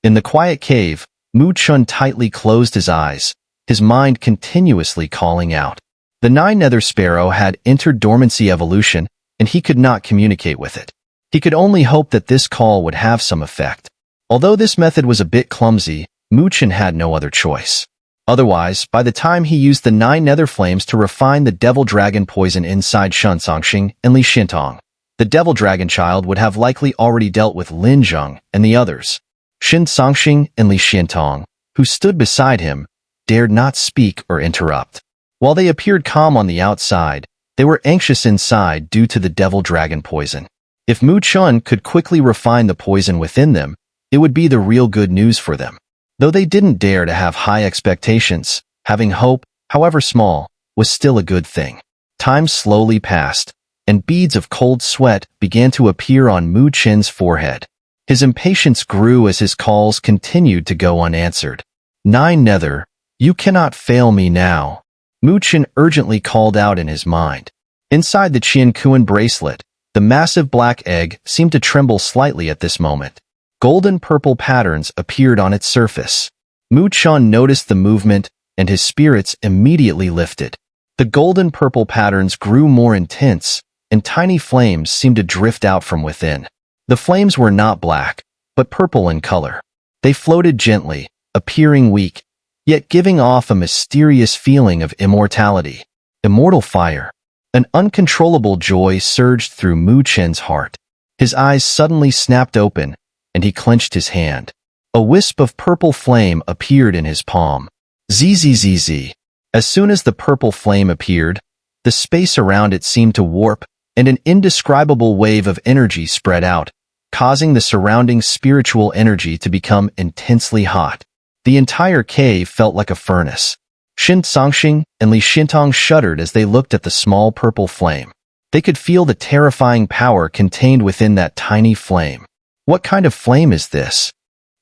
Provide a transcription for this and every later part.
In the quiet cave, Mu Chun tightly closed his eyes, his mind continuously calling out. The nine-nether sparrow had entered dormancy evolution, and he could not communicate with it. He could only hope that this call would have some effect. Although this method was a bit clumsy, Mu Chun had no other choice. Otherwise, by the time he used the 9 nether flames to refine the devil dragon poison inside Shun Songxing and Li Xintong, the devil dragon child would have likely already dealt with Lin Zheng and the others. Shun Songxing and Li Xintong, who stood beside him, dared not speak or interrupt. While they appeared calm on the outside, they were anxious inside due to the devil dragon poison. If Mu Chun could quickly refine the poison within them, it would be the real good news for them. Though they didn't dare to have high expectations, having hope, however small, was still a good thing. Time slowly passed, and beads of cold sweat began to appear on Mu Chun's forehead. His impatience grew as his calls continued to go unanswered. 9 nether, you cannot fail me now. Mu Chun urgently called out in his mind. Inside the Qian Kuan bracelet, the massive black egg seemed to tremble slightly at this moment. Golden-purple patterns appeared on its surface. Mu Chun noticed the movement, and his spirits immediately lifted. The golden-purple patterns grew more intense, and tiny flames seemed to drift out from within. The flames were not black, but purple in color. They floated gently, appearing weak, yet giving off a mysterious feeling of immortality. Immortal fire. An uncontrollable joy surged through Mu Chun's heart. His eyes suddenly snapped open, and he clenched his hand. A wisp of purple flame appeared in his palm. Zzz. As soon as the purple flame appeared, the space around it seemed to warp, and an indescribable wave of energy spread out, causing the surrounding spiritual energy to become intensely hot. The entire cave felt like a furnace. Shun Songxing and Li Xintong shuddered as they looked at the small purple flame. They could feel the terrifying power contained within that tiny flame. What kind of flame is this?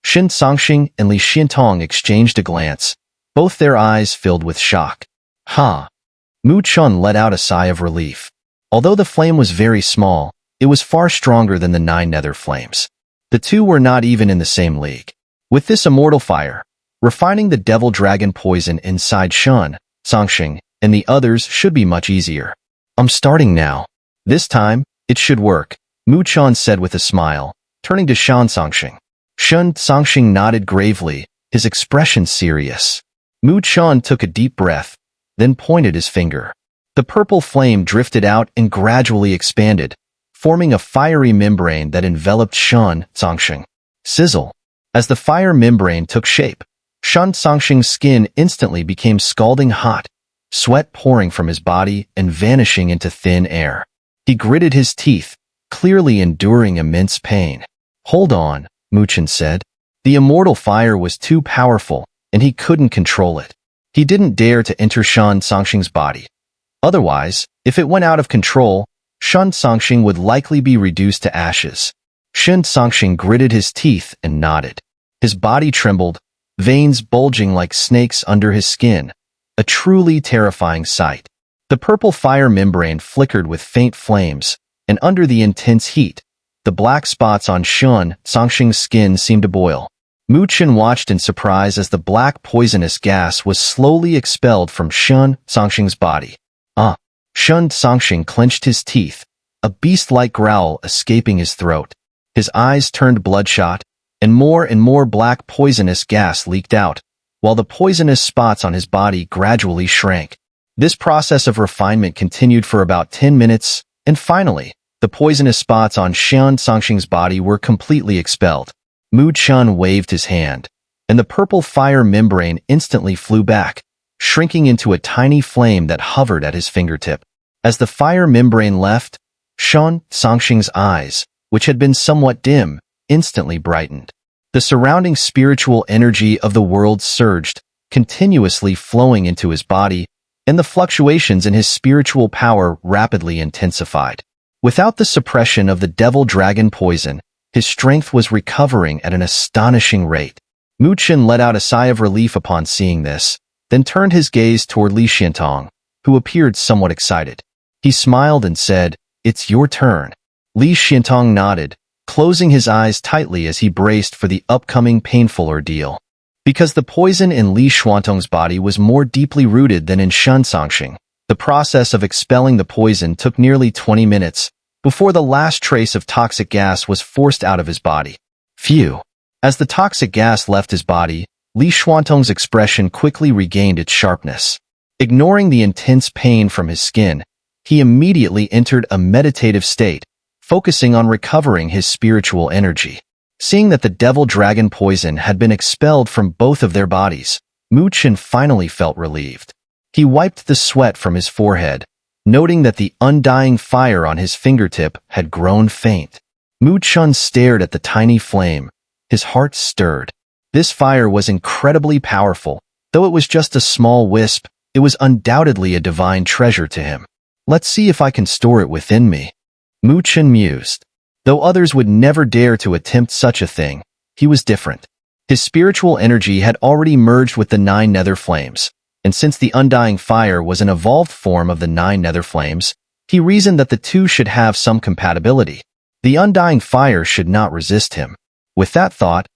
Shun Songxing and Li Xintong exchanged a glance, both their eyes filled with shock. Mu Chun let out a sigh of relief. Although the flame was very small, it was far stronger than the 9 nether flames. The two were not even in the same league. With this immortal fire, refining the devil dragon poison inside Shun, Songxing, and the others should be much easier. I'm starting now. This time, it should work, Mu Chun said with a smile, turning to Shun Songxing. Shun Songxing nodded gravely, his expression serious. Mu Chun took a deep breath, then pointed his finger. The purple flame drifted out and gradually expanded, forming a fiery membrane that enveloped Shun Songxing. Sizzle. As the fire membrane took shape, Shun Songxing's skin instantly became scalding hot, sweat pouring from his body and vanishing into thin air. He gritted his teeth, clearly enduring immense pain. Hold on, Mu Chun said. The immortal fire was too powerful, and he couldn't control it. He didn't dare to enter Shun Songxing's body. Otherwise, if it went out of control, Shun Songxing would likely be reduced to ashes. Shun Songxing gritted his teeth and nodded. His body trembled, veins bulging like snakes under his skin, a truly terrifying sight. The purple fire membrane flickered with faint flames, and under the intense heat, the black spots on Shun Songxing's skin seemed to boil. Mu Chun watched in surprise as the black poisonous gas was slowly expelled from Shun Songxing's body. Shun Songxing clenched his teeth, a beast-like growl escaping his throat. His eyes turned bloodshot, and more black poisonous gas leaked out, while the poisonous spots on his body gradually shrank. This process of refinement continued for about 10 minutes, and finally, the poisonous spots on Shun Songxing's body were completely expelled. Mu Chun waved his hand, and the purple fire membrane instantly flew back, shrinking into a tiny flame that hovered at his fingertip. As the fire membrane left, Shun Songxing's eyes, which had been somewhat dim, instantly brightened. The surrounding spiritual energy of the world surged, continuously flowing into his body, and the fluctuations in his spiritual power rapidly intensified. Without the suppression of the devil dragon poison, his strength was recovering at an astonishing rate. Mu Chun let out a sigh of relief upon seeing this, then turned his gaze toward Li Xintong, who appeared somewhat excited. He smiled and said, "It's your turn." Li Xintong nodded, closing his eyes tightly as he braced for the upcoming painful ordeal. Because the poison in Li Xuantong's body was more deeply rooted than in Shun Songxing, the process of expelling the poison took nearly 20 minutes before the last trace of toxic gas was forced out of his body. Phew! As the toxic gas left his body, Li Xuantong's expression quickly regained its sharpness. Ignoring the intense pain from his skin, he immediately entered a meditative state, focusing on recovering his spiritual energy. Seeing that the devil dragon poison had been expelled from both of their bodies, Chen finally felt relieved. He wiped the sweat from his forehead, noting that the undying fire on his fingertip had grown faint. Chen stared at the tiny flame. His heart stirred. This fire was incredibly powerful. Though it was just a small wisp, it was undoubtedly a divine treasure to him. Let's see if I can store it within me. Chen mused. Though others would never dare to attempt such a thing, he was different. His spiritual energy had already merged with the 9 nether flames, and since the undying fire was an evolved form of the 9 nether flames, he reasoned that the two should have some compatibility. The undying fire should not resist him. With that thought,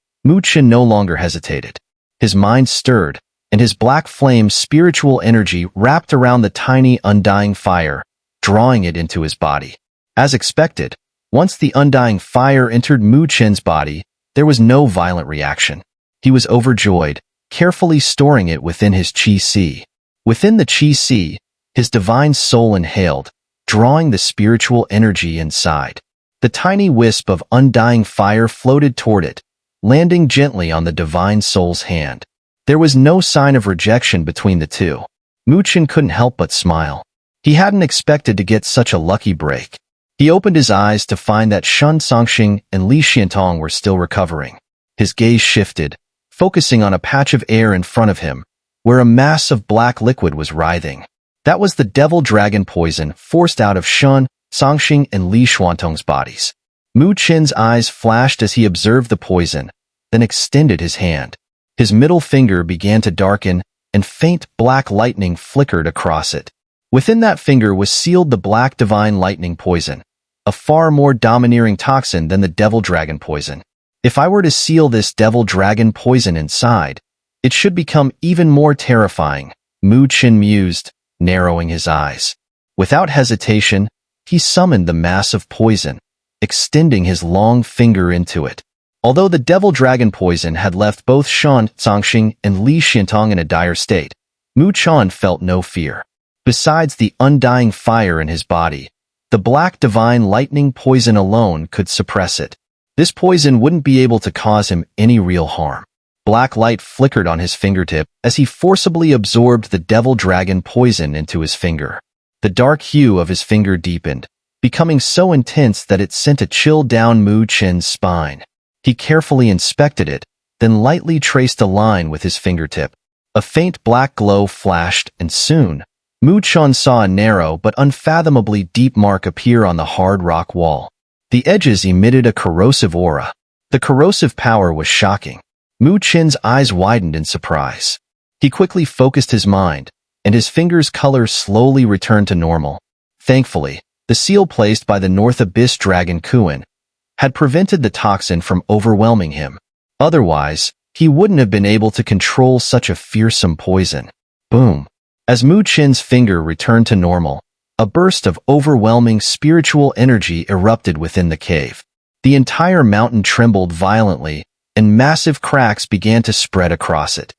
Chen no longer hesitated. His mind stirred, and his black flame's spiritual energy wrapped around the tiny undying fire, drawing it into his body. As expected, once the undying fire entered Chen's body, there was no violent reaction. He was overjoyed, carefully storing it within his qi. Within the qi, his divine soul inhaled, drawing the spiritual energy inside. The tiny wisp of undying fire floated toward it, landing gently on the divine soul's hand. There was no sign of rejection between the two. Chen couldn't help but smile. He hadn't expected to get such a lucky break. He opened his eyes to find that Shun Songxing and Li Xiantong were still recovering. His gaze shifted, focusing on a patch of air in front of him, where a mass of black liquid was writhing. That was the devil dragon poison forced out of Shun, Songxing, and Li Xuantong's bodies. Chen's eyes flashed as he observed the poison, then extended his hand. His middle finger began to darken, and faint black lightning flickered across it. Within that finger was sealed the black divine lightning poison, a far more domineering toxin than the devil dragon poison. If I were to seal this devil dragon poison inside, it should become even more terrifying, Chen mused, narrowing his eyes. Without hesitation, he summoned the mass of poison, extending his long finger into it. Although the devil dragon poison had left both Shun Songxing and Li Xiantong in a dire state, Chen felt no fear. Besides the undying fire in his body, the black divine lightning poison alone could suppress it. This poison wouldn't be able to cause him any real harm. Black light flickered on his fingertip as he forcibly absorbed the devil dragon poison into his finger. The dark hue of his finger deepened, becoming so intense that it sent a chill down Chen's spine. He carefully inspected it, then lightly traced a line with his fingertip. A faint black glow flashed, and soon, Chen saw a narrow but unfathomably deep mark appear on the hard rock wall. The edges emitted a corrosive aura. The corrosive power was shocking. Chen's eyes widened in surprise. He quickly focused his mind, and his finger's color slowly returned to normal. Thankfully, the seal placed by the North Abyss dragon Kuan had prevented the toxin from overwhelming him. Otherwise, he wouldn't have been able to control such a fearsome poison. Boom! As Chen's finger returned to normal, a burst of overwhelming spiritual energy erupted within the cave. The entire mountain trembled violently, and massive cracks began to spread across it.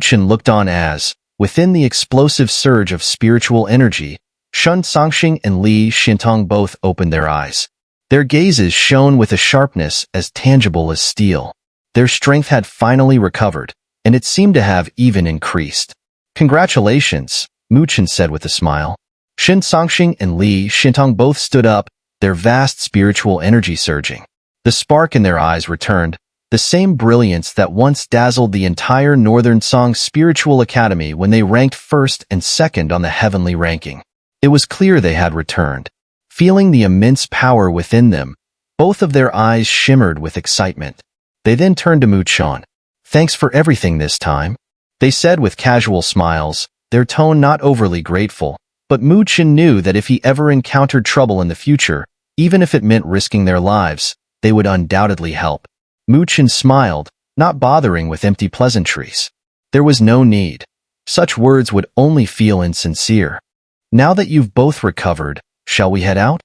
Chen looked on as, within the explosive surge of spiritual energy, Shun Songxing and Li Xiantong both opened their eyes. Their gazes shone with a sharpness as tangible as steel. Their strength had finally recovered, and it seemed to have even increased. "Congratulations," Chen said with a smile. Shun Songxing and Li Xiantong both stood up, their vast spiritual energy surging. The spark in their eyes returned, the same brilliance that once dazzled the entire Northern Song Spiritual Academy when they ranked first and second on the heavenly ranking. It was clear they had returned. Feeling the immense power within them, both of their eyes shimmered with excitement. They then turned to Chen. "Thanks for everything this time," they said with casual smiles, their tone not overly grateful. But Chen knew that if he ever encountered trouble in the future, even if it meant risking their lives, they would undoubtedly help. Mu Chen smiled, not bothering with empty pleasantries. There was no need. Such words would only feel insincere. Now that you've both recovered, shall we head out?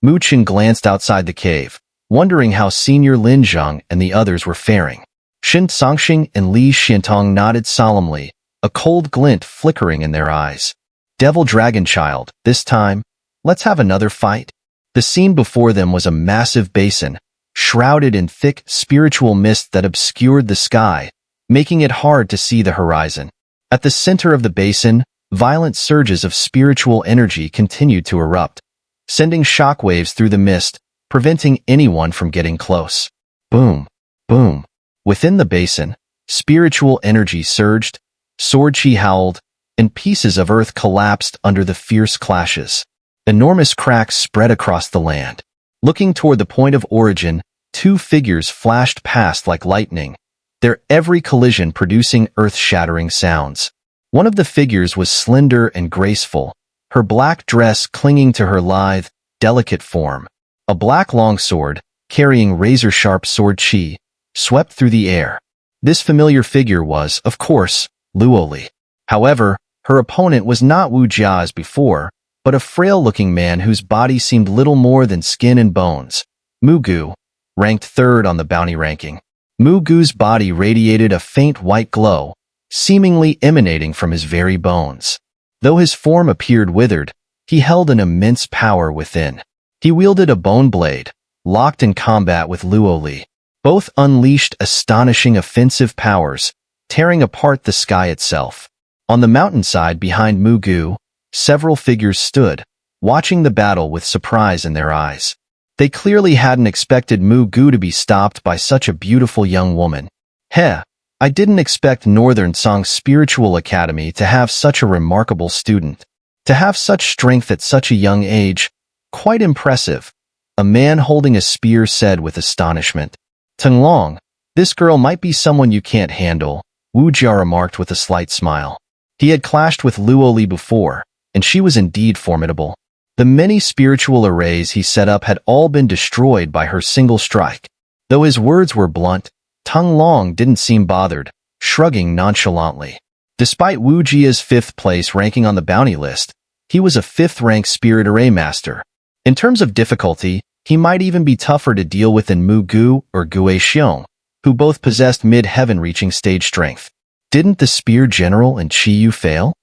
Mu Chen glanced outside the cave, wondering how Senior Lin Zhang and the others were faring. Shen Songxing and Li Xiantong nodded solemnly, a cold glint flickering in their eyes. Devil Dragon Child, this time, let's have another fight. The scene before them was a massive basin, shrouded in thick spiritual mist that obscured the sky, making it hard to see the horizon. At the center of the basin, violent surges of spiritual energy continued to erupt, sending shockwaves through the mist, preventing anyone from getting close. Boom, boom. Within the basin, spiritual energy surged, sword chi howled, and pieces of earth collapsed under the fierce clashes. Enormous cracks spread across the land. Looking toward the point of origin, two figures flashed past like lightning, their every collision producing earth-shattering sounds. One of the figures was slender and graceful, her black dress clinging to her lithe, delicate form. A black longsword, carrying razor-sharp sword chi, swept through the air. This familiar figure was, of course, Luo Li. However, her opponent was not Wu Jia as before, but a frail-looking man whose body seemed little more than skin and bones. Mu Gu, ranked third on the bounty ranking. Mu Gu's body radiated a faint white glow, seemingly emanating from his very bones. Though his form appeared withered, he held an immense power within. He wielded a bone blade, locked in combat with Luo Li. Both unleashed astonishing offensive powers, tearing apart the sky itself. On the mountainside behind Mu Gu, several figures stood, watching the battle with surprise in their eyes. They clearly hadn't expected Mu Gu to be stopped by such a beautiful young woman. Heh, I didn't expect Northern Song's Spiritual Academy to have such a remarkable student. To have such strength at such a young age, quite impressive, a man holding a spear said with astonishment. Tenglong, this girl might be someone you can't handle, Wu Jia remarked with a slight smile. He had clashed with Luo Li before, and she was indeed formidable. The many spiritual arrays he set up had all been destroyed by her single strike. Though his words were blunt, Tenglong didn't seem bothered, shrugging nonchalantly. Despite Wu Jia's 5th place ranking on the bounty list, he was a 5th-ranked spirit array master. In terms of difficulty, he might even be tougher to deal with than Mu Gu or Gue Xiong, who both possessed mid-heaven-reaching stage strength. Didn't the spear general and Chi Yu fail?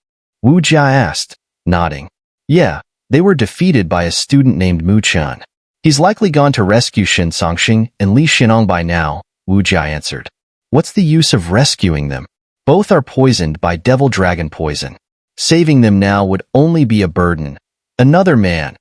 Wu Jia asked, nodding. Yeah, they were defeated by a student named Mu Chen. He's likely gone to rescue Shen Songxing and Li Xianong by now, Wu Jia answered. What's the use of rescuing them? Both are poisoned by devil dragon poison. Saving them now would only be a burden. Another man,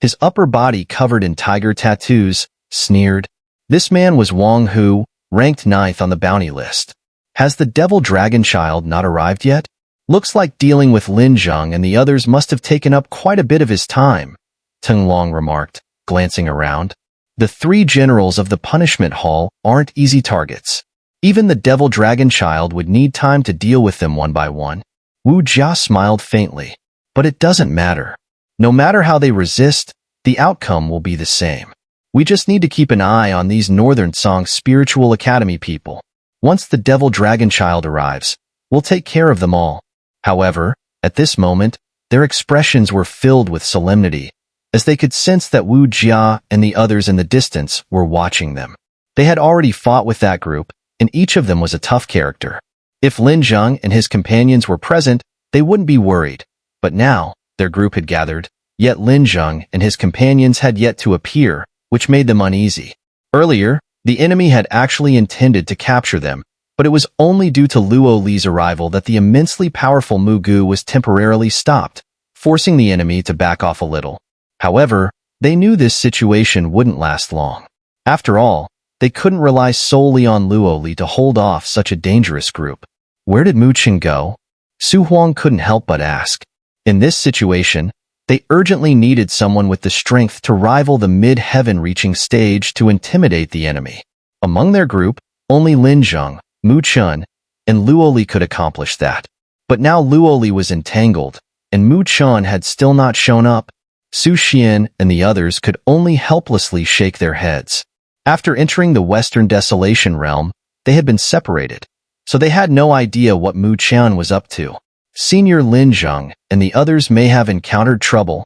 his upper body covered in tiger tattoos, sneered. This man was Wang Hu, ranked 9th on the bounty list. Has the devil dragon child not arrived yet? Looks like dealing with Lin Zhang and the others must have taken up quite a bit of his time, Tenglong remarked, glancing around. The 3 generals of the punishment hall aren't easy targets. Even the devil dragon child would need time to deal with them one by one. Wu Jia smiled faintly. But it doesn't matter. No matter how they resist, the outcome will be the same. We just need to keep an eye on these Northern Song Spiritual Academy people. Once the devil dragon child arrives, we'll take care of them all. However, at this moment, their expressions were filled with solemnity, as they could sense that Wu Jia and the others in the distance were watching them. They had already fought with that group, and each of them was a tough character. If Lin Zhang and his companions were present, they wouldn't be worried. But now, their group had gathered, yet Lin Zhang and his companions had yet to appear, which made them uneasy. Earlier, the enemy had actually intended to capture them, but it was only due to Luo Li's arrival that the immensely powerful Mu Gu was temporarily stopped, forcing the enemy to back off a little. However, they knew this situation wouldn't last long. After all, they couldn't rely solely on Luo Li to hold off such a dangerous group. Where did Mu Chen go? Su Huang couldn't help but ask. In this situation, they urgently needed someone with the strength to rival the mid-heaven-reaching stage to intimidate the enemy. Among their group, only Lin Zhang, Mu Chen, and Luo Li could accomplish that. But now Luo Li was entangled, and Mu Chen had still not shown up. Su Xian and the others could only helplessly shake their heads. After entering the Western Desolation realm, they had been separated, so they had no idea what Mu Qian was up to. Senior Lin Zheng and the others may have encountered trouble.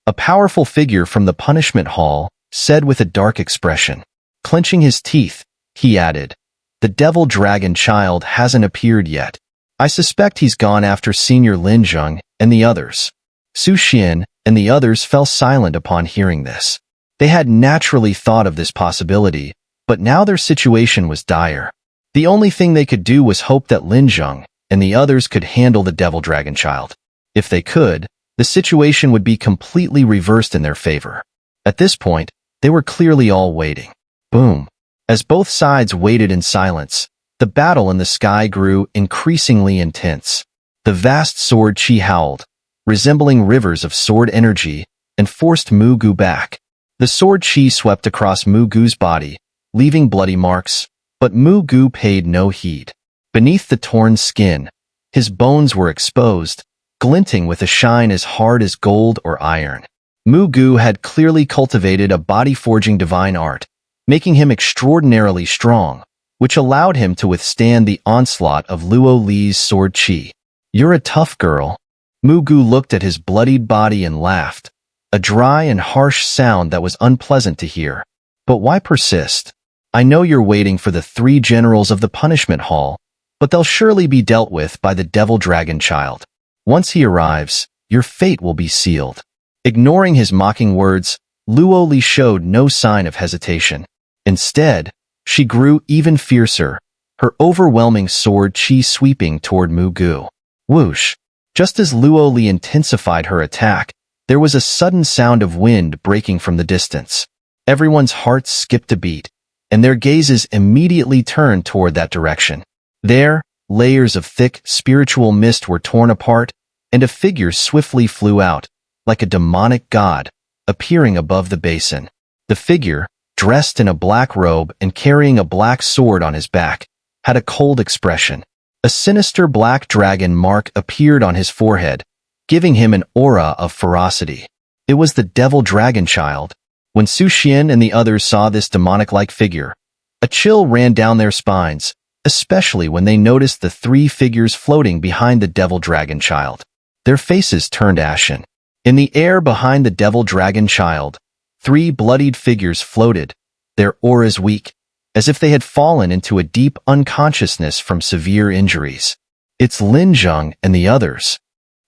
A powerful figure from the punishment hall said with a dark expression. Clenching his teeth, he added, "The devil dragon child hasn't appeared yet. I suspect he's gone after Senior Lin Zheng and the others." Su Xian and the others fell silent upon hearing this. They had naturally thought of this possibility, but now their situation was dire. The only thing they could do was hope that Lin Zheng and the others could handle the devil dragon child. If they could, the situation would be completely reversed in their favor. At this point, they were clearly all waiting. Boom. As both sides waited in silence, the battle in the sky grew increasingly intense. The vast sword chi howled, resembling rivers of sword energy, and forced Mu Gu back. The sword chi swept across Mu Gu's body, leaving bloody marks, but Mu Gu paid no heed. Beneath the torn skin, his bones were exposed, glinting with a shine as hard as gold or iron. Mu Gu had clearly cultivated a body-forging divine art, making him extraordinarily strong, which allowed him to withstand the onslaught of Luo Li's sword chi. "You're a tough girl." Mu Gu looked at his bloodied body and laughed, a dry and harsh sound that was unpleasant to hear. "But why persist? I know you're waiting for the 3 generals of the punishment hall, but they'll surely be dealt with by the devil dragon child. Once he arrives, your fate will be sealed." Ignoring his mocking words, Luo Li showed no sign of hesitation. Instead, she grew even fiercer, her overwhelming sword chi sweeping toward Mu Gu. Whoosh! Just as Luo Li intensified her attack, there was a sudden sound of wind breaking from the distance. Everyone's hearts skipped a beat, and their gazes immediately turned toward that direction. There, layers of thick, spiritual mist were torn apart, and a figure swiftly flew out, like a demonic god, appearing above the basin. The figure, dressed in a black robe and carrying a black sword on his back, had a cold expression. A sinister black dragon mark appeared on his forehead, giving him an aura of ferocity. It was the devil dragon child. When Su Xian and the others saw this demonic-like figure, a chill ran down their spines, especially when they noticed the 3 figures floating behind the devil dragon child. Their faces turned ashen. In the air behind the devil dragon child, 3 bloodied figures floated, their auras weak, as if they had fallen into a deep unconsciousness from severe injuries. "It's Lin Zheng and the others."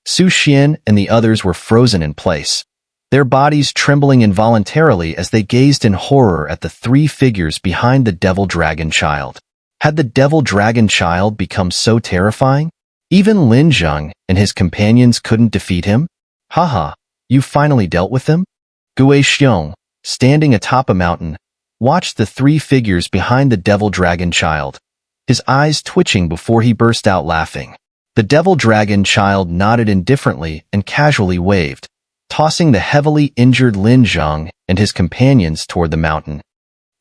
Su Xian and the others were frozen in place, their bodies trembling involuntarily as they gazed in horror at the 3 figures behind the devil dragon child. Had the devil dragon child become so terrifying? Even Lin Zheng and his companions couldn't defeat him? "Haha, you finally dealt with them?" Gue Xiong, standing atop a mountain, watched the 3 figures behind the devil dragon child, his eyes twitching before he burst out laughing. The devil dragon child nodded indifferently and casually waved, tossing the heavily injured Lin Zheng and his companions toward the mountain.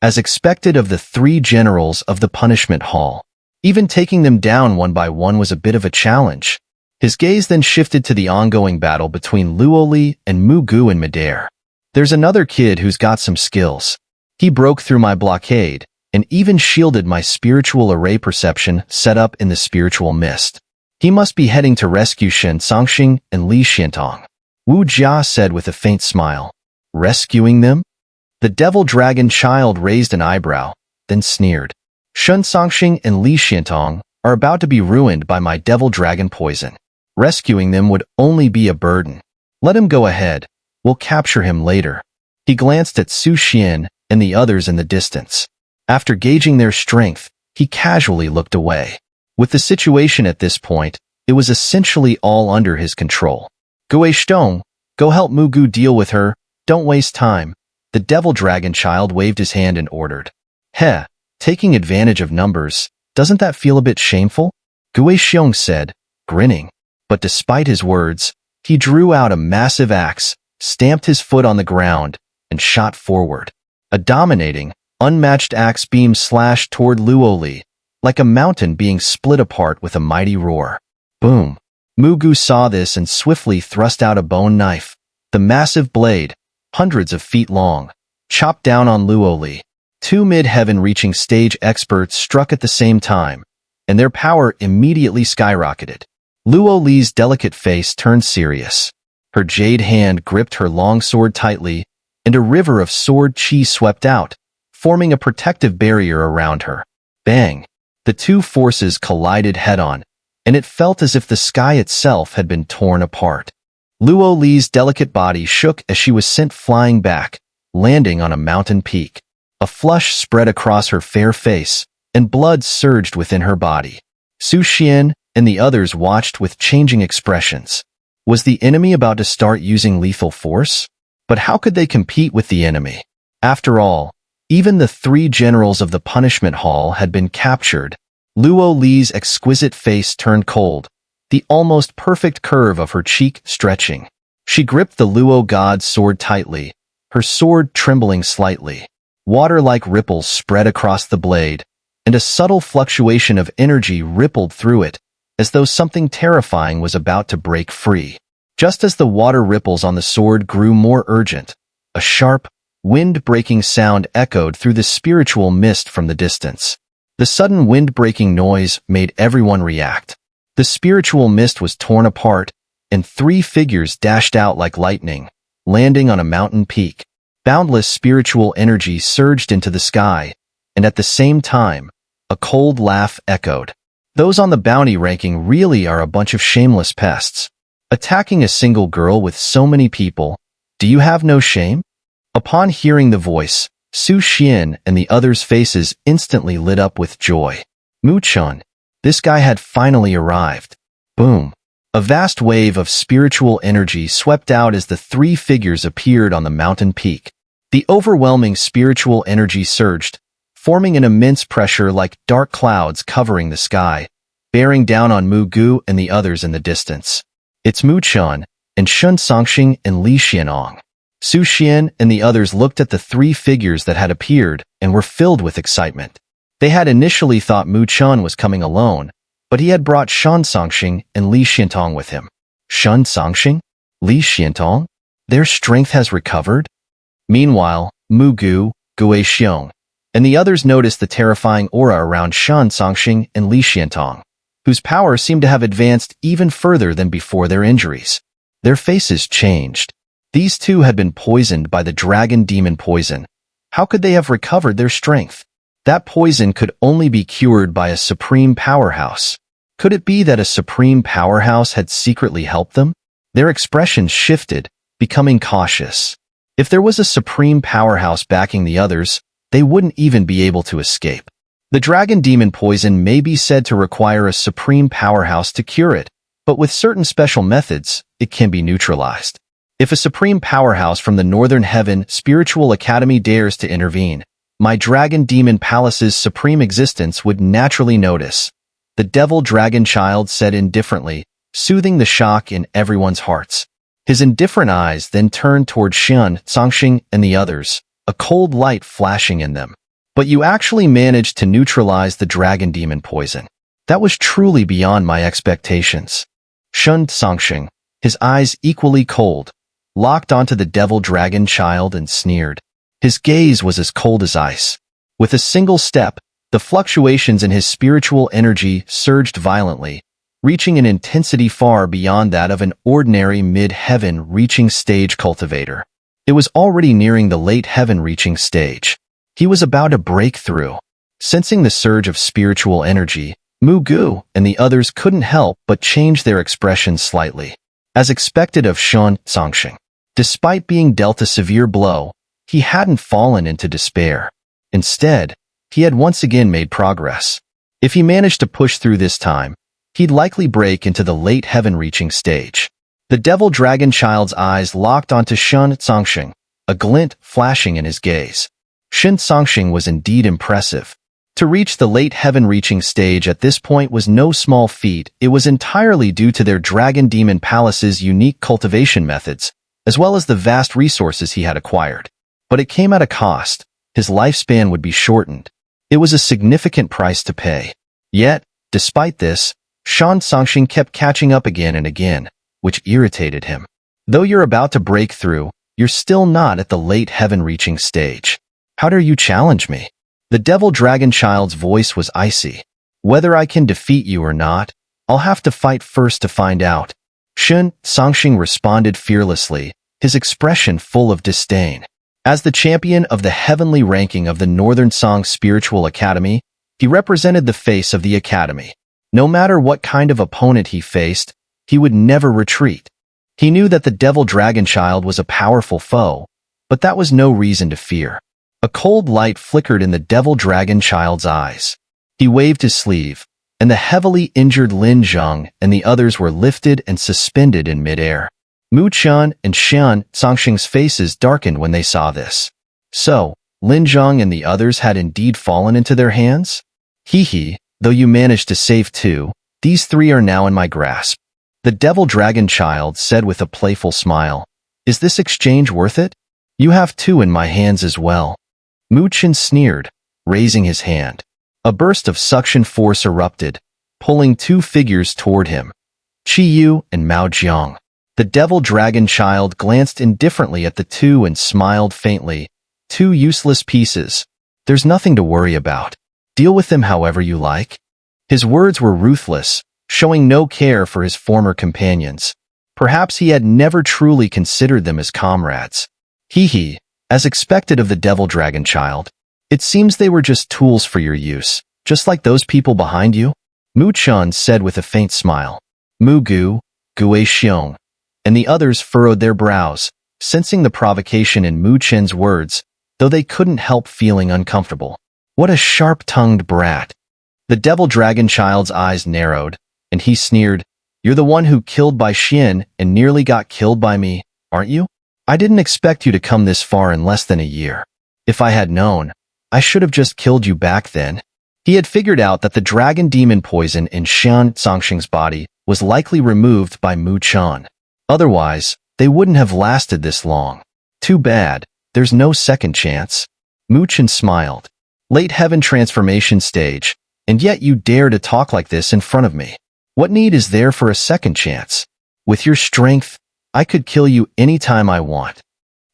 As expected of the 3 generals of the punishment hall, even taking them down one by one was a bit of a challenge. His gaze then shifted to the ongoing battle between Luo Li and Mu Gu in midair. "There's another kid who's got some skills. He broke through my blockade and even shielded my spiritual array perception set up in the spiritual mist. He must be heading to rescue Shen Songxing and Li Xiantong," Wu Jia said with a faint smile. "Rescuing them?" The devil dragon child raised an eyebrow, then sneered. "Shen Songxing and Li Xiantong are about to be ruined by my devil dragon poison. Rescuing them would only be a burden. Let him go ahead. We'll capture him later." He glanced at Su Xian and the others in the distance. After gauging their strength, he casually looked away. With the situation at this point, it was essentially all under his control. "Gue Shtong, go help Mu Gu deal with her. Don't waste time." The devil dragon child waved his hand and ordered. "Heh, taking advantage of numbers, doesn't that feel a bit shameful?" Gue Xiong said, grinning. But despite his words, he drew out a massive axe, stamped his foot on the ground, and shot forward. A dominating, unmatched axe beam slashed toward Luo Li, like a mountain being split apart with a mighty roar. Boom! Mu Gu saw this and swiftly thrust out a bone knife. The massive blade, hundreds of feet long, chopped down on Luo Li. Two mid-heaven reaching stage experts struck at the same time, and their power immediately skyrocketed. Luo Li's delicate face turned serious. Her jade hand gripped her long sword tightly, and a river of sword chi swept out, forming a protective barrier around her. Bang! The two forces collided head-on, and it felt as if the sky itself had been torn apart. Luo Li's delicate body shook as she was sent flying back, landing on a mountain peak. A flush spread across her fair face, and blood surged within her body. Su Xian and the others watched with changing expressions. Was the enemy about to start using lethal force? But how could they compete with the enemy? After all, even the three generals of the punishment hall had been captured. Luo Li's exquisite face turned cold, the almost perfect curve of her cheek stretching. She gripped the Luo god's sword tightly, her sword trembling slightly. Water-like ripples spread across the blade, and a subtle fluctuation of energy rippled through it, as though something terrifying was about to break free. Just as the water ripples on the sword grew more urgent, a sharp, wind-breaking sound echoed through the spiritual mist from the distance. The sudden wind-breaking noise made everyone react. The spiritual mist was torn apart, and three figures dashed out like lightning, landing on a mountain peak. Boundless spiritual energy surged into the sky, and at the same time, a cold laugh echoed. Those on the bounty ranking really are a bunch of shameless pests. Attacking a single girl with so many people, do you have no shame? Upon hearing the voice, Su Xian and the others' faces instantly lit up with joy. Mu Chen, this guy had finally arrived. Boom. A vast wave of spiritual energy swept out as the three figures appeared on the mountain peak. The overwhelming spiritual energy surged, forming an immense pressure like dark clouds covering the sky, bearing down on Mu Gu and the others in the distance. It's Mu Chen, and Shun Songxing and Li Xianong. Su Xian and the others looked at the three figures that had appeared and were filled with excitement. They had initially thought Mu Chen was coming alone, but he had brought Shun Songxing and Li Xiantong with him. Shun Songxing? Li Xiantong? Their strength has recovered? Meanwhile, Mu Gu, Gue Xiong, and the others noticed the terrifying aura around Shun Songxing and Li Xiantong, whose power seemed to have advanced even further than before their injuries. Their faces changed. These two had been poisoned by the dragon demon poison. How could they have recovered their strength? That poison could only be cured by a supreme powerhouse. Could it be that a supreme powerhouse had secretly helped them? Their expressions shifted, becoming cautious. If there was a supreme powerhouse backing the others, they wouldn't even be able to escape. The dragon demon poison may be said to require a supreme powerhouse to cure it, but with certain special methods, it can be neutralized. If a supreme powerhouse from the Northern Heaven Spiritual Academy dares to intervene, my dragon demon palace's supreme existence would naturally notice. The devil dragon child said indifferently, soothing the shock in everyone's hearts. His indifferent eyes then turned toward Shun Songxing and the others, a cold light flashing in them. But you actually managed to neutralize the dragon demon poison. That was truly beyond my expectations. Shun Songxing, his eyes equally cold, locked onto the devil dragon child and sneered. His gaze was as cold as ice. With a single step, the fluctuations in his spiritual energy surged violently, reaching an intensity far beyond that of an ordinary mid-heaven reaching stage cultivator. It was already nearing the late heaven reaching stage. He was about to break through. Sensing the surge of spiritual energy, Mu Gu and the others couldn't help but change their expression slightly. As expected of Shun Songxing, despite being dealt a severe blow, he hadn't fallen into despair. Instead, he had once again made progress. If he managed to push through this time, he'd likely break into the late heaven-reaching stage. The devil dragon child's eyes locked onto Shun Songxing, a glint flashing in his gaze. Shun Songxing was indeed impressive. To reach the late heaven-reaching stage at this point was no small feat. It was entirely due to their dragon demon palace's unique cultivation methods, as well as the vast resources he had acquired. But it came at a cost. His lifespan would be shortened. It was a significant price to pay. Yet, despite this, Shun Songxing kept catching up again and again, which irritated him. Though you're about to break through, you're still not at the late heaven-reaching stage. How dare you challenge me? The devil dragon child's voice was icy. Whether I can defeat you or not, I'll have to fight first to find out. Shun Songxing responded fearlessly, his expression full of disdain. As the champion of the heavenly ranking of the Northern Song Spiritual Academy, he represented the face of the academy. No matter what kind of opponent he faced, he would never retreat. He knew that the devil dragon child was a powerful foe, but that was no reason to fear. A cold light flickered in the devil dragon child's eyes. He waved his sleeve, and the heavily injured Lin Zheng and the others were lifted and suspended in midair. Mu Chen and Shun Songxing's faces darkened when they saw this. So, Lin Zheng and the others had indeed fallen into their hands? Hee, though you managed to save two, these three are now in my grasp. The devil dragon child said with a playful smile. Is this exchange worth it? You have two in my hands as well. Mu Chen sneered, raising his hand. A burst of suction force erupted, pulling two figures toward him. Qi Yu and Mao Jiang. The devil dragon child glanced indifferently at the two and smiled faintly. Two useless pieces. There's nothing to worry about. Deal with them however you like. His words were ruthless, showing no care for his former companions. Perhaps he had never truly considered them as comrades. Hee, as expected of the devil dragon child. It seems they were just tools for your use, just like those people behind you? Mu Chen said with a faint smile. Mu Gu, Gue Xiong, and the others furrowed their brows, sensing the provocation in Mu Chen's words, though they couldn't help feeling uncomfortable. What a sharp-tongued brat. The devil dragon child's eyes narrowed, and he sneered, You're the one who killed Bai Xian and nearly got killed by me, aren't you? I didn't expect you to come this far in less than a year. If I had known, I should have just killed you back then. He had figured out that the dragon demon poison in Shun Songxing's body was likely removed by Mu Chen. Otherwise, they wouldn't have lasted this long. Too bad, there's no second chance. Mu Chen smiled. Late heaven transformation stage, and yet you dare to talk like this in front of me. What need is there for a second chance? With your strength, I could kill you any time I want.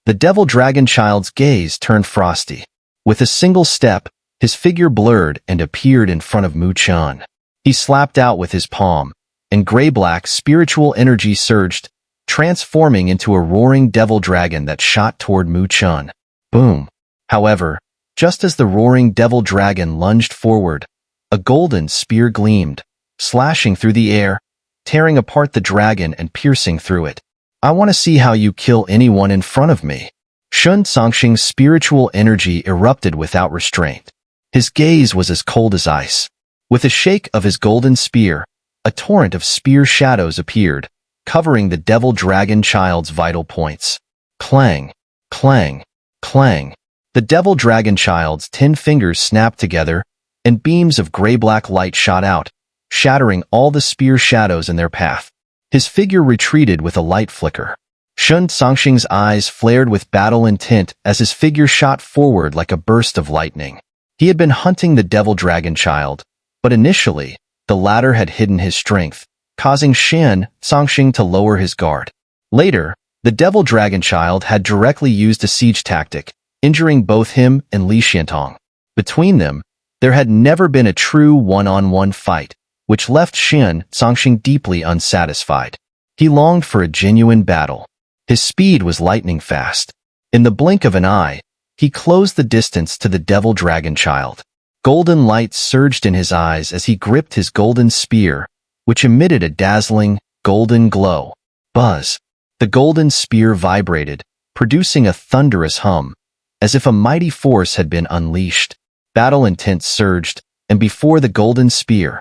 The devil dragon child's gaze turned frosty. With a single step, his figure blurred and appeared in front of Mu Chen. He slapped out with his palm, and gray-black spiritual energy surged, transforming into a roaring devil dragon that shot toward Mu Chen. Boom. However, just as the roaring devil dragon lunged forward, a golden spear gleamed, slashing through the air, tearing apart the dragon and piercing through it. I want to see how you kill anyone in front of me. Shun Songxing's spiritual energy erupted without restraint. His gaze was as cold as ice. With a shake of his golden spear, a torrent of spear shadows appeared, covering the devil dragon child's vital points. Clang, clang, clang. The devil dragon child's 10 fingers snapped together, and beams of gray-black light shot out, shattering all the spear shadows in their path. His figure retreated with a light flicker. Shun Songxing's eyes flared with battle intent as his figure shot forward like a burst of lightning. He had been hunting the devil dragon child, but initially, the latter had hidden his strength, causing Shun Songxing to lower his guard. Later, the devil dragon child had directly used a siege tactic, injuring both him and Li Xiantong. Between them, there had never been a true one-on-one fight, which left Shun Songxing deeply unsatisfied. He longed for a genuine battle. His speed was lightning fast. In the blink of an eye, he closed the distance to the devil dragon child. Golden light surged in his eyes as he gripped his golden spear, which emitted a dazzling, golden glow. Buzz. The golden spear vibrated, producing a thunderous hum, as if a mighty force had been unleashed. Battle intent surged, and before the golden spear,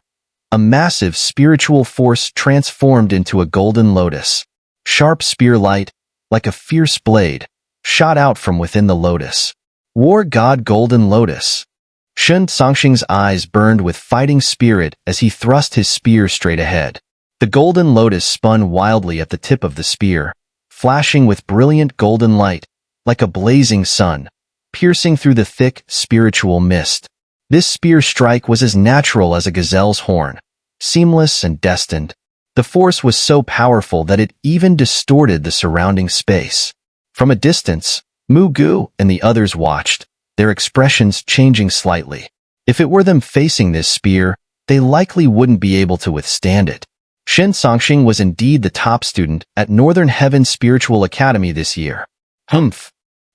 a massive spiritual force transformed into a golden lotus. Sharp spear light, like a fierce blade, shot out from within the lotus. War God Golden Lotus. Shun Songxing's eyes burned with fighting spirit as he thrust his spear straight ahead. The golden lotus spun wildly at the tip of the spear, flashing with brilliant golden light, like a blazing sun, piercing through the thick, spiritual mist. This spear strike was as natural as a gazelle's horn, seamless and destined. The force was so powerful that it even distorted the surrounding space. From a distance, Mu Gu and the others watched, their expressions changing slightly. If it were them facing this spear, they likely wouldn't be able to withstand it. Shen Songxing was indeed the top student at Northern Heaven Spiritual Academy this year. Humph!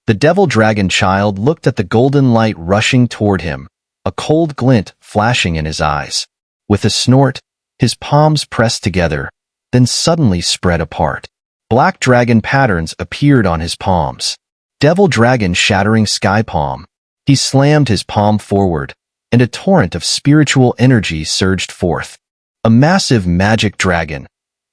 The devil dragon child looked at the golden light rushing toward him, a cold glint flashing in his eyes. With a snort, his palms pressed together, then suddenly spread apart. Black dragon patterns appeared on his palms. Devil dragon shattering sky palm. He slammed his palm forward, and a torrent of spiritual energy surged forth. A massive magic dragon,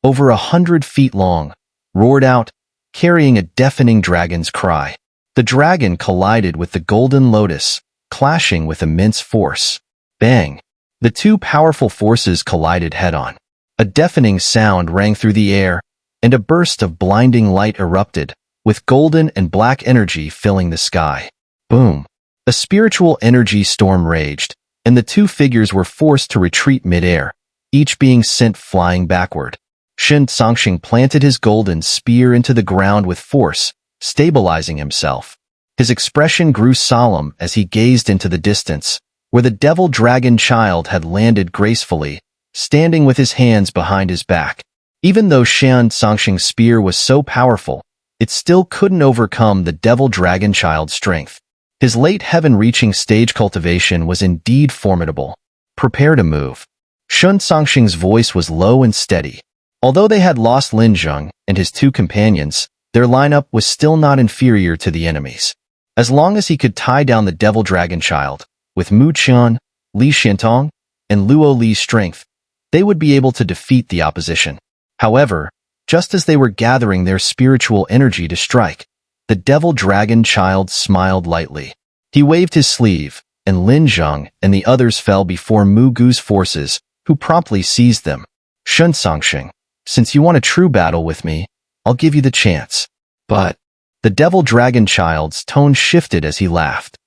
over 100 feet long, roared out, carrying a deafening dragon's cry. The dragon collided with the golden lotus, clashing with immense force. Bang! The two powerful forces collided head-on. A deafening sound rang through the air, and a burst of blinding light erupted, with golden and black energy filling the sky. Boom! A spiritual energy storm raged, and the two figures were forced to retreat mid-air, each being sent flying backward. Shen Songxing planted his golden spear into the ground with force, stabilizing himself. His expression grew solemn as he gazed into the distance, where the devil dragon child had landed gracefully, standing with his hands behind his back. Even though Shen Songxing's spear was so powerful, it still couldn't overcome the devil dragon child's strength. His late heaven-reaching stage cultivation was indeed formidable. Prepare to move. Shen Songxing's voice was low and steady. Although they had lost Lin Zheng and his two companions, their lineup was still not inferior to the enemy's. As long as he could tie down the devil dragon child, with Mu Qian, Li Shintong, and Luo Li's strength, they would be able to defeat the opposition. However, just as they were gathering their spiritual energy to strike, the devil dragon child smiled lightly. He waved his sleeve, and Lin Zheng and the others fell before Mu Gu's forces, who promptly seized them. Shen Songxing, since you want a true battle with me, I'll give you the chance. But the devil dragon child's tone shifted as he laughed.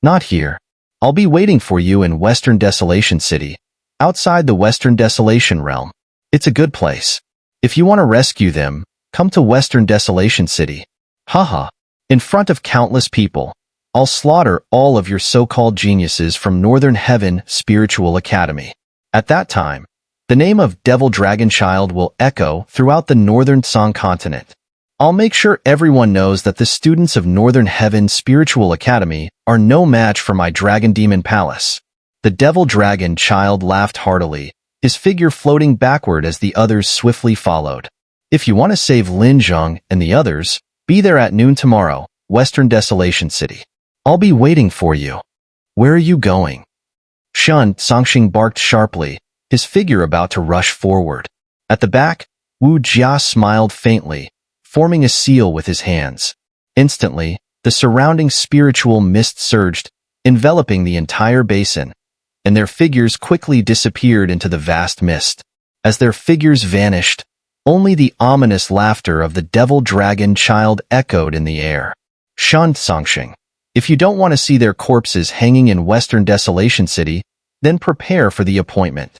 Not here. I'll be waiting for you in Western Desolation City, outside the Western Desolation Realm. It's a good place. If you want to rescue them, come to Western Desolation City. Haha. In front of countless people, I'll slaughter all of your so-called geniuses from Northern Heaven Spiritual Academy. At that time, the name of Devil Dragon Child will echo throughout the Northern Song continent. I'll make sure everyone knows that the students of Northern Heaven Spiritual Academy are no match for my Dragon Demon Palace. The Devil Dragon Child laughed heartily, his figure floating backward as the others swiftly followed. If you want to save Lin Zheng and the others, be there at noon tomorrow, Western Desolation City. I'll be waiting for you. Where are you going? Shen Songxing barked sharply, his figure about to rush forward. At the back, Wu Jia smiled faintly, forming a seal with his hands. Instantly, the surrounding spiritual mist surged, enveloping the entire basin, and their figures quickly disappeared into the vast mist. As their figures vanished, only the ominous laughter of the devil dragon child echoed in the air. Shen Songxing, if you don't want to see their corpses hanging in Western Desolation City, then prepare for the appointment.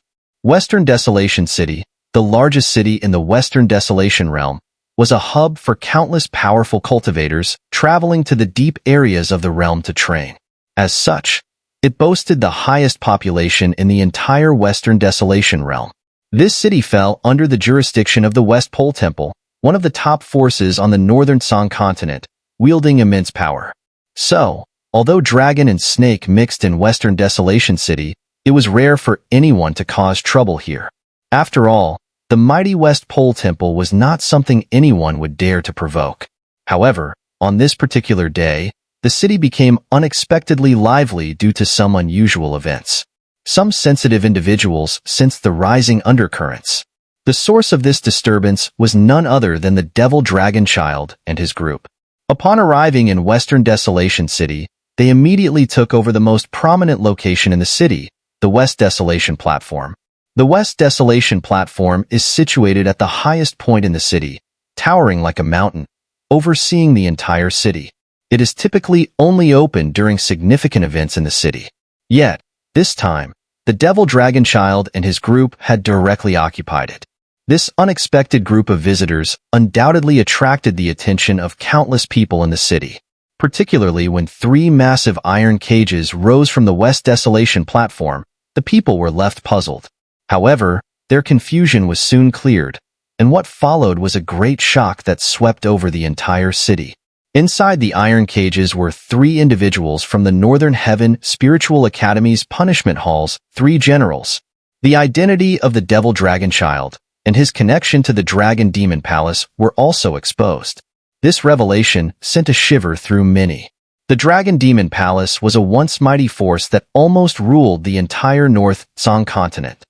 Western Desolation City, the largest city in the Western Desolation Realm, was a hub for countless powerful cultivators traveling to the deep areas of the realm to train. As such, it boasted the highest population in the entire Western Desolation Realm. This city fell under the jurisdiction of the West Pole Temple, one of the top forces on the Northern Song continent, wielding immense power. So, although dragon and snake mixed in Western Desolation City, it was rare for anyone to cause trouble here. After all, the mighty West Pole Temple was not something anyone would dare to provoke. However, on this particular day, the city became unexpectedly lively due to some unusual events. Some sensitive individuals sensed the rising undercurrents. The source of this disturbance was none other than the Devil Dragon Child and his group. Upon arriving in Western Desolation City, they immediately took over the most prominent location in the city, the West Desolation Platform. The West Desolation Platform is situated at the highest point in the city, towering like a mountain, overseeing the entire city. It is typically only open during significant events in the city. Yet, this time, the Devil Dragon Child and his group had directly occupied it. This unexpected group of visitors undoubtedly attracted the attention of countless people in the city. Particularly when three massive iron cages rose from the West Desolation platform, the people were left puzzled. However, their confusion was soon cleared, and what followed was a great shock that swept over the entire city. Inside the iron cages were three individuals from the Northern Heaven Spiritual Academy's punishment halls, three generals. The identity of the Devil Dragon Child and his connection to the Dragon Demon Palace were also exposed. This revelation sent a shiver through many. The Dragon Demon Palace was a once mighty force that almost ruled the entire North Song continent.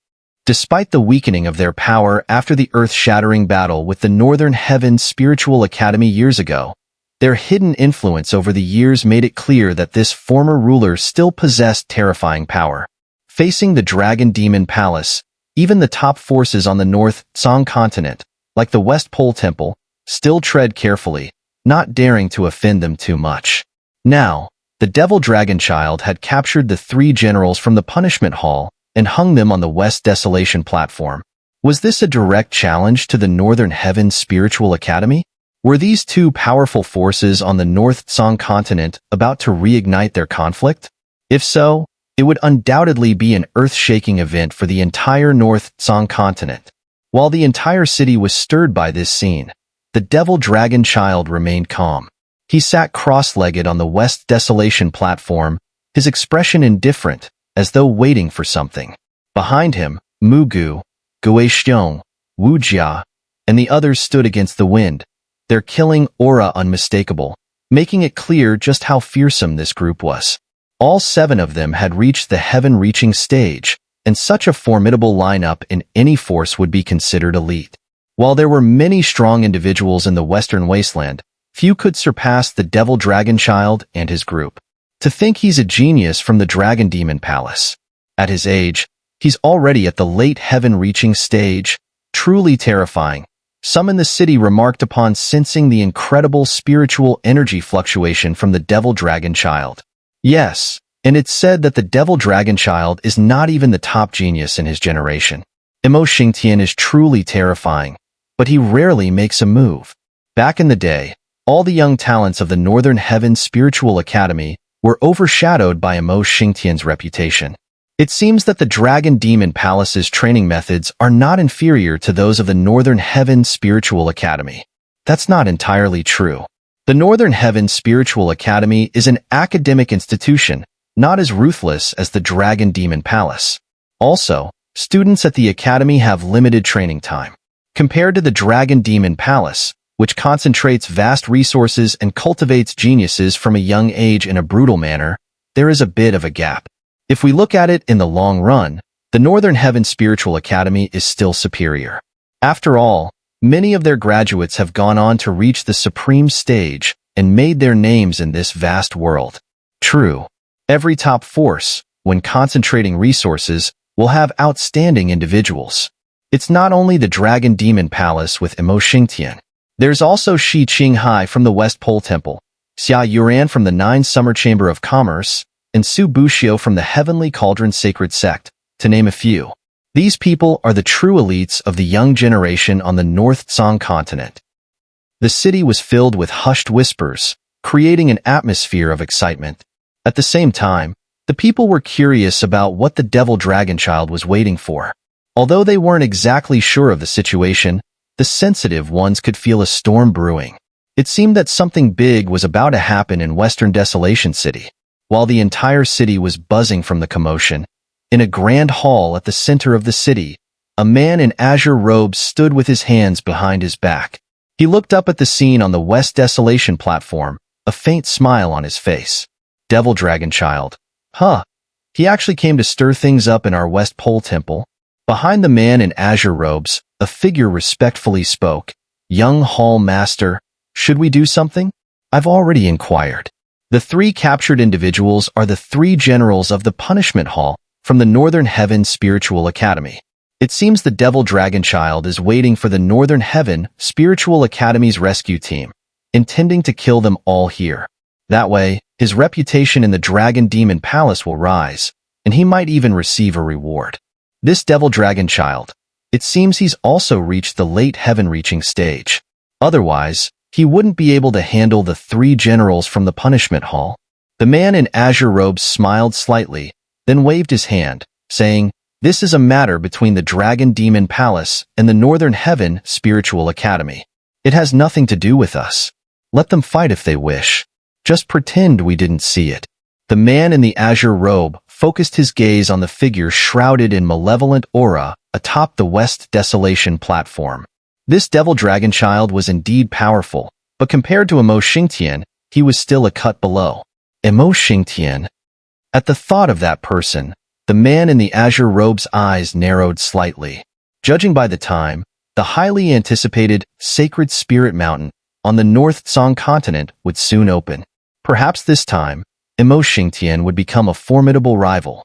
Despite the weakening of their power after the earth-shattering battle with the Northern Heaven Spiritual Academy years ago, their hidden influence over the years made it clear that this former ruler still possessed terrifying power. Facing the Dragon Demon Palace, even the top forces on the North Song continent, like the West Pole Temple, still tread carefully, not daring to offend them too much. Now, the Devil Dragon Child had captured the three generals from the punishment hall and hung them on the West Desolation platform. Was this a direct challenge to the Northern Heaven Spiritual Academy? Were these two powerful forces on the North Song continent about to reignite their conflict? If so, it would undoubtedly be an earth-shaking event for the entire North Song continent. While the entire city was stirred by this scene, the Devil Dragon Child remained calm. He sat cross-legged on the West Desolation platform, his expression indifferent, as though waiting for something. Behind him, Mugu, Guixiong, Wu Jia, and the others stood against the wind, their killing aura unmistakable, making it clear just how fearsome this group was. All seven of them had reached the heaven-reaching stage, and such a formidable lineup in any force would be considered elite. While there were many strong individuals in the Western Wasteland, few could surpass the Devil Dragon Child and his group. To think he's a genius from the Dragon Demon Palace. At his age, he's already at the late heaven-reaching stage, truly terrifying. Some in the city remarked upon sensing the incredible spiritual energy fluctuation from the Devil Dragon Child. Yes, and it's said that the Devil Dragon Child is not even the top genius in his generation. Mo Xingtian is truly terrifying, but he rarely makes a move. Back in the day, all the young talents of the Northern Heaven Spiritual Academy were overshadowed by Mo Xingtian's reputation. It seems that the Dragon Demon Palace's training methods are not inferior to those of the Northern Heaven Spiritual Academy. That's not entirely true. The Northern Heaven Spiritual Academy is an academic institution, not as ruthless as the Dragon Demon Palace. Also, students at the academy have limited training time. Compared to the Dragon Demon Palace, which concentrates vast resources and cultivates geniuses from a young age in a brutal manner, there is a bit of a gap. If we look at it in the long run, the Northern Heaven Spiritual Academy is still superior. After all, many of their graduates have gone on to reach the supreme stage and made their names in this vast world. True, every top force, when concentrating resources, will have outstanding individuals. It's not only the Dragon Demon Palace with Mo Xingtian. There's also Shi Qinghai from the West Pole Temple, Xia Yuran from the Nine Summer Chamber of Commerce, and Su Buxiu from the Heavenly Cauldron Sacred Sect, to name a few. These people are the true elites of the young generation on the North Song continent. The city was filled with hushed whispers, creating an atmosphere of excitement. At the same time, the people were curious about what the Devil Dragon Child was waiting for. Although they weren't exactly sure of the situation, the sensitive ones could feel a storm brewing. It seemed that something big was about to happen in Western Desolation City. While the entire city was buzzing from the commotion, in a grand hall at the center of the city, a man in azure robes stood with his hands behind his back. He looked up at the scene on the West Desolation platform, a faint smile on his face. Devil Dragon Child. Huh. He actually came to stir things up in our West Pole Temple. Behind the man in azure robes, a figure respectfully spoke. Young Hall Master, should we do something? I've already inquired. The three captured individuals are the three generals of the Punishment Hall from the Northern Heaven Spiritual Academy. It seems the Devil Dragon Child is waiting for the Northern Heaven Spiritual Academy's rescue team, intending to kill them all here. That way, his reputation in the Dragon Demon Palace will rise, and he might even receive a reward. This Devil Dragon Child, it seems he's also reached the late heaven-reaching stage. Otherwise, He wouldn't be able to handle the 3 generals from the punishment hall. The man in azure robes smiled slightly, then waved his hand, saying, "This is a matter between the Dragon Demon Palace and the Northern Heaven Spiritual Academy. It has nothing to do with us. Let them fight if they wish. Just pretend we didn't see it." The man in the azure robe focused his gaze on the figure shrouded in malevolent aura atop the West Desolation platform. This devil dragon child was indeed powerful, but compared to Emo Xingtian, he was still a cut below. Emo Xingtian? At the thought of that person, the man in the azure robe's eyes narrowed slightly. Judging by the time, the highly anticipated Sacred Spirit Mountain on the North Song continent would soon open. Perhaps this time, Emo Xingtian would become a formidable rival.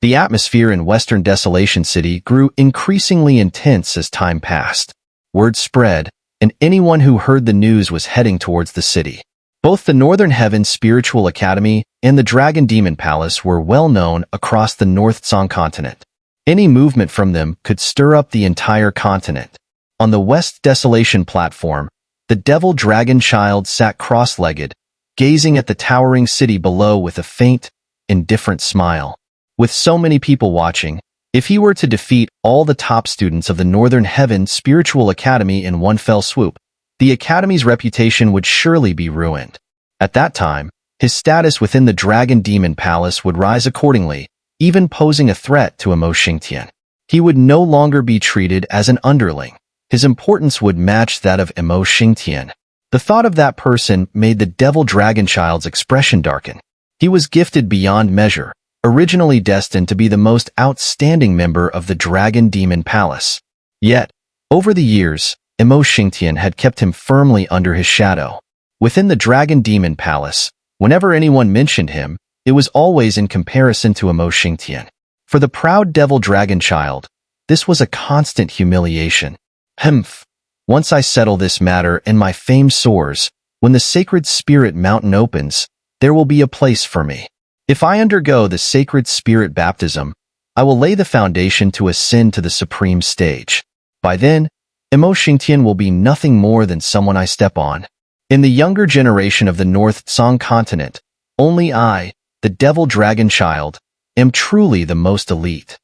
The atmosphere in Western Desolation City grew increasingly intense as time passed. Word spread, and anyone who heard the news was heading towards the city. Both the Northern Heaven Spiritual Academy and the Dragon Demon Palace were well known across the North Song continent. Any movement from them could stir up the entire continent. On the West Desolation platform, the Devil Dragon Child sat cross-legged, gazing at the towering city below with a faint, indifferent smile. With so many people watching, if he were to defeat all the top students of the Northern Heaven Spiritual Academy in one fell swoop, the Academy's reputation would surely be ruined. At that time, his status within the Dragon Demon Palace would rise accordingly, even posing a threat to Emo Xingtian. He would no longer be treated as an underling. His importance would match that of Emo Xingtian. The thought of that person made the Devil Dragon Child's expression darken. He was gifted beyond measure, originally destined to be the most outstanding member of the Dragon Demon Palace. Yet, over the years, Emo Xingtian had kept him firmly under his shadow. Within the Dragon Demon Palace, whenever anyone mentioned him, it was always in comparison to Emo Xingtian. For the proud Devil Dragon Child, this was a constant humiliation. Humph. Once I settle this matter and my fame soars, when the Sacred Spirit Mountain opens, there will be a place for me. If I undergo the Sacred Spirit Baptism, I will lay the foundation to ascend to the supreme stage. By then, Emo Xingtian will be nothing more than someone I step on. In the younger generation of the North Song continent, only I, the Devil Dragon Child, am truly the most elite.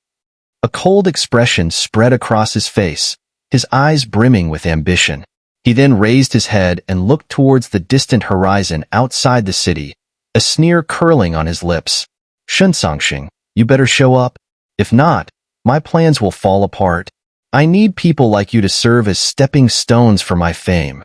A cold expression spread across his face, his eyes brimming with ambition. He then raised his head and looked towards the distant horizon outside the city, a sneer curling on his lips. "Shun'er, you better show up. If not, my plans will fall apart. I need people like you to serve as stepping stones for my fame."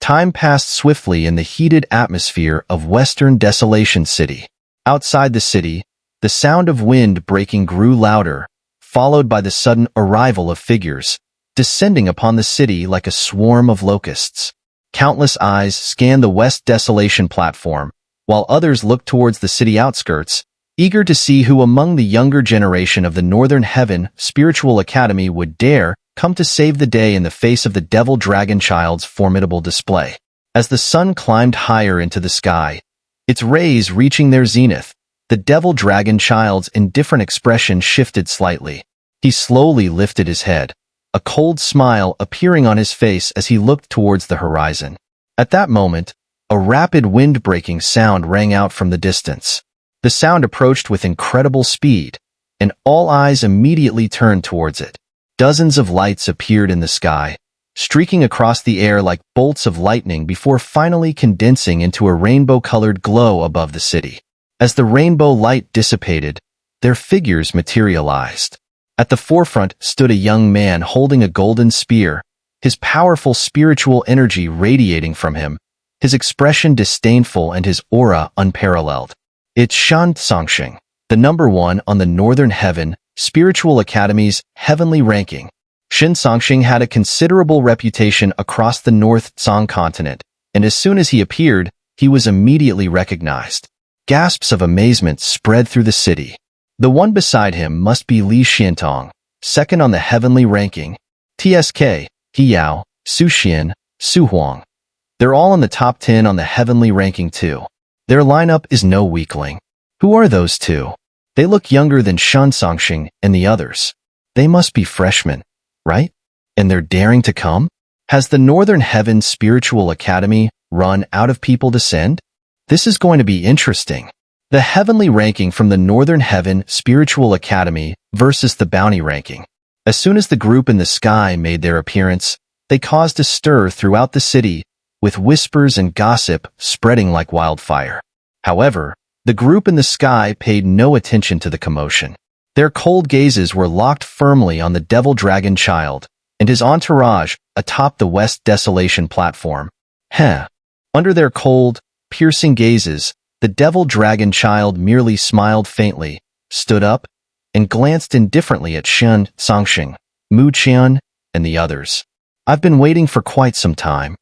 Time passed swiftly in the heated atmosphere of Western Desolation City. Outside the city, the sound of wind breaking grew louder, followed by the sudden arrival of figures, descending upon the city like a swarm of locusts. Countless eyes scanned the West Desolation platform, while others looked towards the city outskirts, eager to see who among the younger generation of the Northern Heaven Spiritual Academy would dare come to save the day in the face of the Devil Dragon Child's formidable display. As the sun climbed higher into the sky, its rays reaching their zenith, the Devil Dragon Child's indifferent expression shifted slightly. He slowly lifted his head, a cold smile appearing on his face as he looked towards the horizon. At that moment, a rapid wind-breaking sound rang out from the distance. The sound approached with incredible speed, and all eyes immediately turned towards it. Dozens of lights appeared in the sky, streaking across the air like bolts of lightning before finally condensing into a rainbow-colored glow above the city. As the rainbow light dissipated, their figures materialized. At the forefront stood a young man holding a golden spear, his powerful spiritual energy radiating from him, his expression disdainful and his aura unparalleled. It's Shun'er, the number 1 on the Northern Heaven Spiritual Academy's heavenly ranking. Shun'er had a considerable reputation across the North Song continent, and as soon as he appeared, he was immediately recognized. Gasps of amazement spread through the city. The one beside him must be Li Xiantong, second on the heavenly ranking. TSK, Hiyao, Su Xian, Su Huang. They're all in the top 10 on the heavenly ranking too. Their lineup is no weakling. Who are those two? They look younger than Shun'er and the others. They must be freshmen, right? And they're daring to come? Has the Northern Heaven Spiritual Academy run out of people to send? This is going to be interesting. The heavenly ranking from the Northern Heaven Spiritual Academy versus the bounty ranking. As soon as the group in the sky made their appearance, they caused a stir throughout the city, with whispers and gossip spreading like wildfire. However, the group in the sky paid no attention to the commotion. Their cold gazes were locked firmly on the Devil Dragon Child and his entourage atop the West Desolation platform. Under their cold, piercing gazes, the Devil Dragon Child merely smiled faintly, stood up, and glanced indifferently at Chen, Songxing, Mu Qian, and the others. I've been waiting for quite some time.